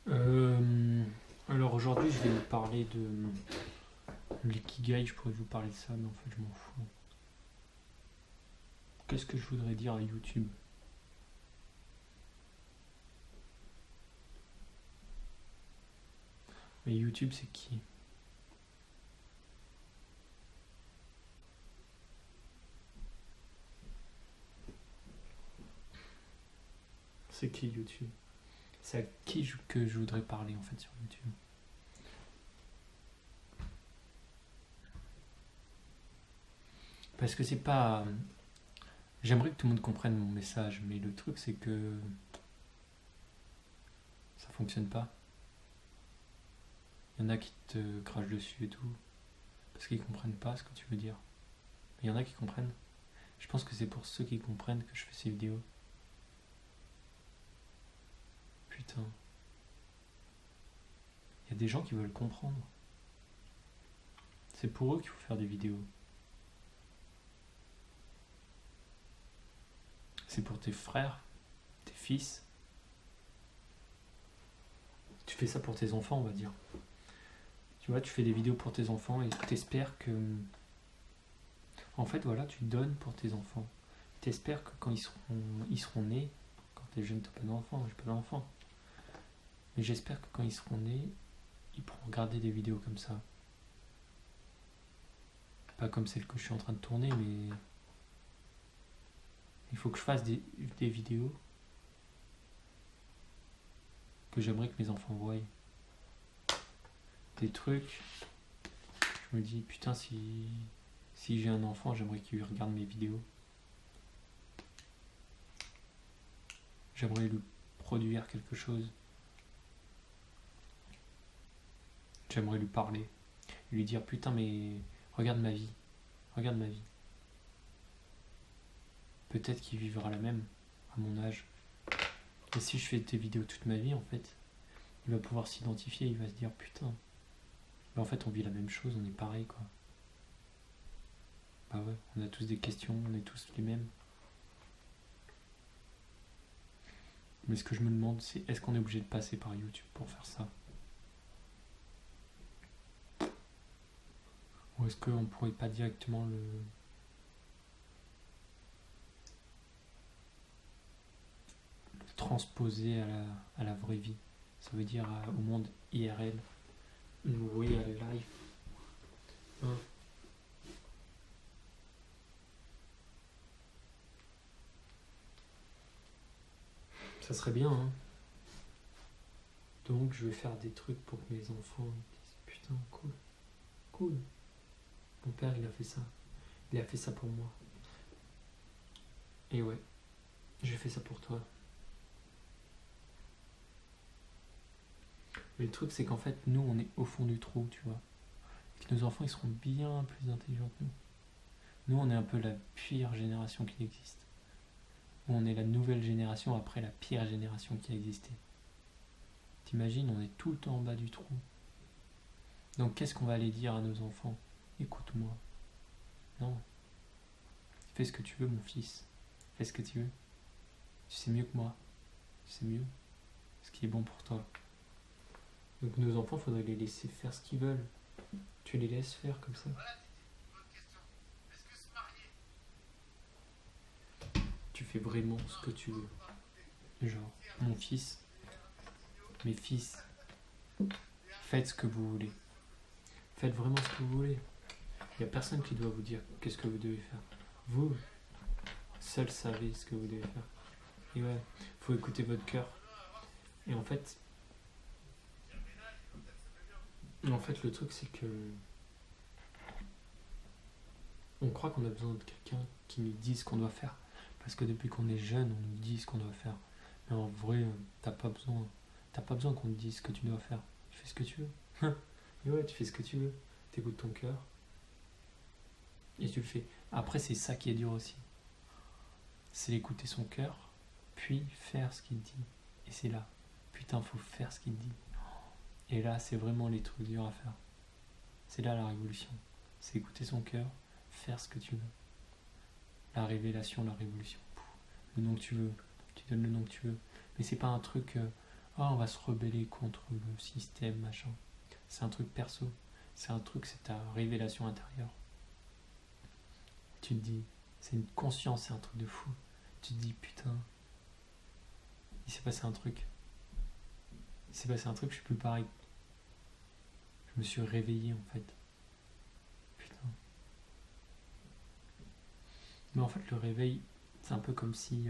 Euh, alors aujourd'hui, je vais vous parler de l'ikigai. Je pourrais vous parler de ça, mais en fait, je m'en fous. Qu'est-ce que je voudrais dire à YouTube? Mais YouTube, c'est qui? C'est qui YouTube? C'est à qui que je voudrais parler en fait sur YouTube? Parce que c'est pas. J'aimerais que tout le monde comprenne mon message, mais le truc, c'est que ça fonctionne pas. Il y en a qui te crachent dessus et tout, parce qu'ils comprennent pas ce que tu veux dire. Mais il y en a qui comprennent. Je pense que c'est pour ceux qui comprennent que je fais ces vidéos. Putain. Il y a des gens qui veulent comprendre. C'est pour eux qu'il faut faire des vidéos. C'est pour tes frères, tes fils. Tu fais ça pour tes enfants, on va dire. Tu vois, tu fais des vidéos pour tes enfants et t'espères que. En fait, voilà, tu donnes pour tes enfants. T'espères que quand ils seront nés, quand t'es jeune, t'as pas d'enfant, j'ai pas d'enfant. Mais j'espère que quand ils seront nés, ils pourront regarder des vidéos comme ça. Pas comme celle que je suis en train de tourner, mais il faut que je fasse des vidéos que j'aimerais que mes enfants voient. Des trucs, je me dis, putain, si j'ai un enfant, j'aimerais qu'il regarde mes vidéos. J'aimerais lui produire quelque chose. J'aimerais lui parler. Lui dire, putain, mais regarde ma vie. Regarde ma vie. Peut-être qu'il vivra la même à mon âge. Et si je fais des vidéos toute ma vie, en fait, il va pouvoir s'identifier, il va se dire, putain, mais en fait, on vit la même chose, on est pareil, quoi. Bah ouais, on a tous des questions, on est tous les mêmes. Mais ce que je me demande, c'est est-ce qu'on est obligé de passer par YouTube pour faire ça? Ou est-ce qu'on pourrait pas directement le transposer à la vraie vie? Ça veut dire au monde IRL, real life. Hein. Ça serait bien, hein. Donc je vais faire des trucs pour que mes enfants disent putain, cool, cool. Mon père, il a fait ça. Il a fait ça pour moi. Et ouais, j'ai fait ça pour toi. Mais le truc, c'est qu'en fait, nous, on est au fond du trou, tu vois. Et que nos enfants, ils seront bien plus intelligents que nous. Nous, on est un peu la pire génération qui existe. Ou on est la nouvelle génération après la pire génération qui a existé. T'imagines, on est tout le temps en bas du trou. Donc qu'est-ce qu'on va aller dire à nos enfants? Écoute-moi. Non. Fais ce que tu veux, mon fils. Fais ce que tu veux. Tu sais mieux que moi. Tu sais mieux ce qui est bon pour toi. Donc nos enfants, il faudrait les laisser faire ce qu'ils veulent. Tu les laisses faire comme ça. Tu fais vraiment ce que tu veux. Genre, mon fils, mes fils, faites ce que vous voulez. Faites vraiment ce que vous voulez. Il n'y a personne qui doit vous dire qu'est-ce que vous devez faire. Vous, seul savez ce que vous devez faire. Et ouais, faut écouter votre cœur. Et en fait, le truc c'est que on croit qu'on a besoin de quelqu'un qui nous dise ce qu'on doit faire. Parce que depuis qu'on est jeune, on nous dit ce qu'on doit faire. Mais en vrai, t'as pas besoin. T'as pas besoin qu'on te dise ce que tu dois faire. Tu fais ce que tu veux. Et ouais, tu fais ce que tu veux. T'écoutes ton cœur. Et tu le fais. Après, c'est ça qui est dur aussi. C'est écouter son cœur, puis faire ce qu'il dit. Et c'est là. Putain, faut faire ce qu'il dit. Et là, c'est vraiment les trucs durs à faire. C'est là la révolution. C'est écouter son cœur, faire ce que tu veux. La révélation, la révolution. Le nom que tu veux. Tu donnes le nom que tu veux. Mais c'est pas un truc. on va se rebeller contre le système, machin. C'est un truc perso. C'est un truc, c'est ta révélation intérieure. Tu te dis, c'est une conscience, c'est un truc de fou. Tu te dis, putain, il s'est passé un truc. Il s'est passé un truc, je suis plus pareil. Je me suis réveillé en fait. Putain. Mais en fait, le réveil, c'est un peu comme si.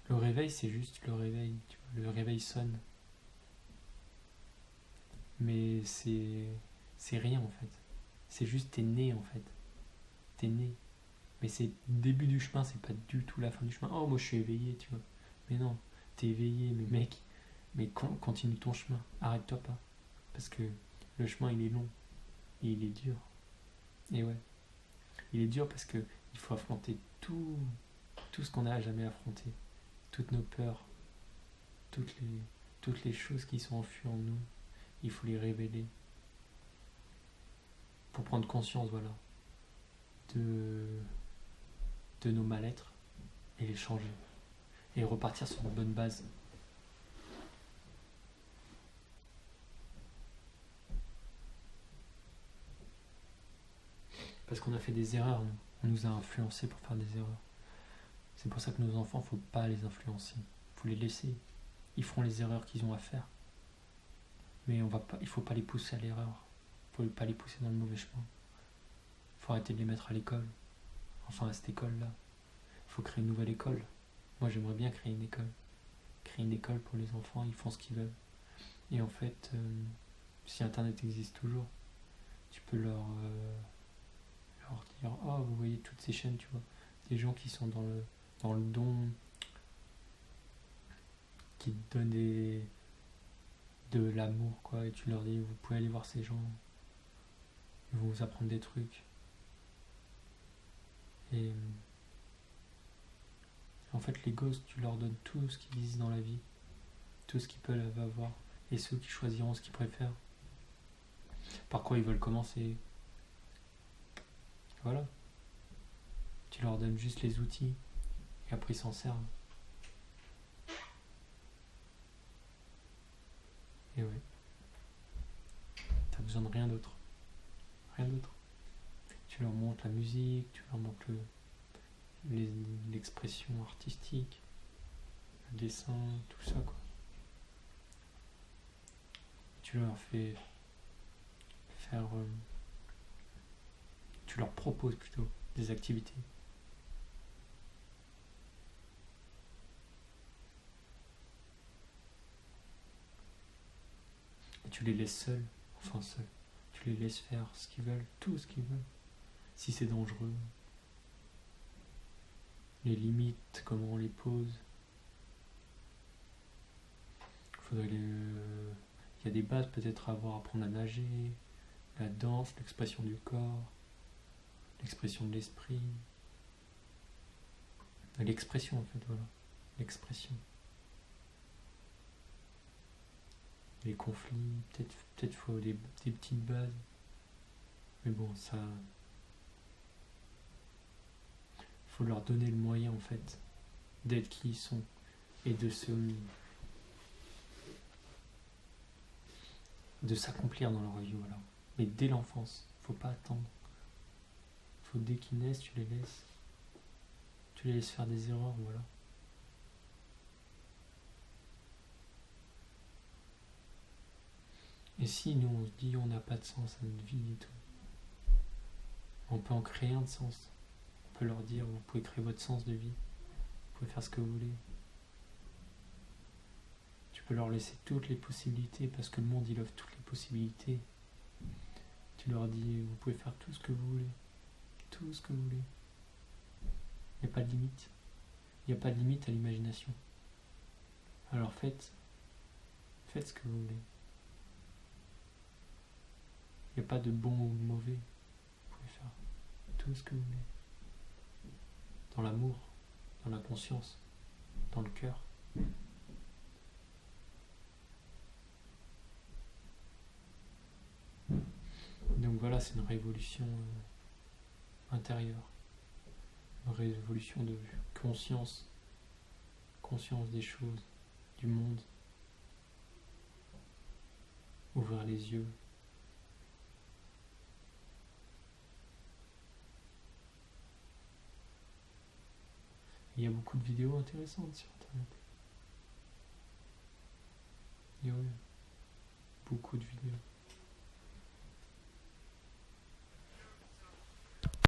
Le réveil, c'est juste le réveil. Tu vois, le réveil sonne. Mais c'est rien en fait. C'est juste t'es né en fait. T'es né. Mais c'est le début du chemin, c'est pas du tout la fin du chemin. Oh, moi je suis éveillé, tu vois. Mais non, t'es éveillé, mais mec, mais continue ton chemin. Arrête-toi pas. Parce que le chemin il est long. Et il est dur. Et ouais. Il est dur parce que il faut affronter tout ce qu'on n'a jamais affronté. Toutes nos peurs. Toutes les choses qui sont enfuies en nous. Il faut les révéler. Pour prendre conscience, voilà. De nos mal-être. Et les changer. Et repartir sur une bonne base. Parce qu'on a fait des erreurs, nous. On nous a influencés pour faire des erreurs. C'est pour ça que nos enfants, faut pas les influencer. Faut les laisser. Ils feront les erreurs qu'ils ont à faire. Mais il faut pas les pousser à l'erreur. Il faut pas les pousser dans le mauvais chemin. Il faut arrêter de les mettre à l'école. Enfin, à cette école-là. Il faut créer une nouvelle école. Moi, j'aimerais bien créer une école. Créer une école pour les enfants, ils font ce qu'ils veulent. Et en fait, si Internet existe toujours, tu peux leur dire, oh, vous voyez toutes ces chaînes, tu vois, des gens qui sont dans le don, qui te donnent de l'amour, quoi, et tu leur dis, vous pouvez aller voir ces gens, ils vont vous apprendre des trucs. Et en fait, les gosses, tu leur donnes tout ce qu'ils disent dans la vie, tout ce qu'ils peuvent avoir, et ceux qui choisiront ce qu'ils préfèrent, par quoi ils veulent commencer. Voilà. Tu leur donnes juste les outils, et après ils s'en servent. Et ouais. T'as besoin de rien d'autre. Rien d'autre. Tu leur montres la musique, tu leur montres l'expression artistique, le dessin, tout ça, quoi. Tu leur fais faire. Tu leur proposes plutôt des activités. Et tu les laisses seuls, enfin seuls. Tu les laisses faire ce qu'ils veulent, tout ce qu'ils veulent. Si c'est dangereux, les limites, comment on les pose. Il y a des bases peut-être à avoir, apprendre à nager, la danse, l'expression du corps, l'expression de l'esprit. L'expression en fait, voilà. L'expression. Les conflits, peut-être faut des petites bases. Mais bon, ça. Faut leur donner le moyen en fait d'être qui ils sont et de s'accomplir dans leur vie, voilà. Mais dès l'enfance, faut pas attendre. Faut dès qu'ils naissent, tu les laisses faire des erreurs, voilà. Et si nous on se dit on n'a pas de sens à notre vie et tout, on peut en créer un de sens. On peut leur dire, vous pouvez créer votre sens de vie, vous pouvez faire ce que vous voulez. Tu peux leur laisser toutes les possibilités parce que le monde il offre toutes les possibilités. Tu leur dis, vous pouvez faire tout ce que vous voulez. Tout ce que vous voulez. Il n'y a pas de limite. Il n'y a pas de limite à l'imagination. Alors faites ce que vous voulez. Il n'y a pas de bon ou de mauvais. Vous pouvez faire tout ce que vous voulez. Dans l'amour, dans la conscience, dans le cœur. Donc voilà, c'est une révolution intérieure. Une révolution de conscience des choses, du monde, les yeux. Il y a beaucoup de vidéos intéressantes sur internet. Et ouais, beaucoup de vidéos.